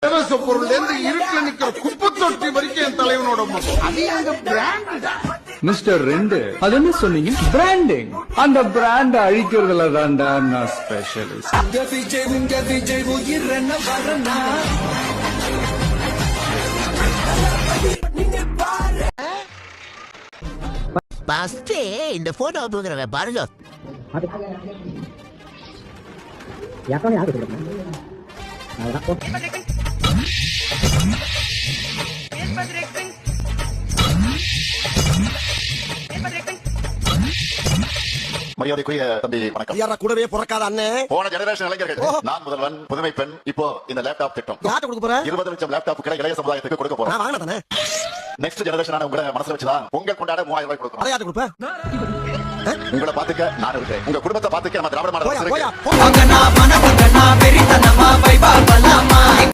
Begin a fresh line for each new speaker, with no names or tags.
இலவச பொருள் இருந்து இருட்டுல நிக்கிற குப்பை தொட்டி வரைக்கும் என் தலைவனோட முகம். அது எங்க பிராண்ட்.
மிஸ்டர் ரெண்டு அது என்ன சொன்னீங்க? பிராண்டிங். அந்த பிராண்ட் அழிக்கிறதுல தான்டா நான் ஸ்பெஷலிஸ்ட்.
ஃபர்ஸ்ட் இந்த போட்டோ தூக்குறவ பாருங்க.
மரியாதைக்குரிய தம்பி வணக்கம்.
யாரா கூடவே பிறக்காத அண்ணே.
போன ஜெனரேஷன் இளைஞர்கள் நான் முதல்வன் புதுமை பெண் இப்போ இந்த லேப்டாப் திட்டம்
யார்ட்ட கொடுக்க போற?
20 லட்சம் லேப்டாப்புகளை இளைய சமுதாயத்துக்கு கொடுக்க போறோம்.
நான் வாங்கினதானே.
நெக்ஸ்ட் ஜெனரேஷன் உங்களை மனசுல வச்சுதான் பொங்கல் கொண்டாட 3000 ரூபாய் கொடுக்கிறோம்.
அதை யார்ட்ட கொடுப்ப?
உங்களை பாத்துக்க நான் இருக்கேன். உங்க குடும்பத்தை பாத்துக்க நம்ம திராவிட மாடல்
போயா
அரசு
போயா
இருக்கு.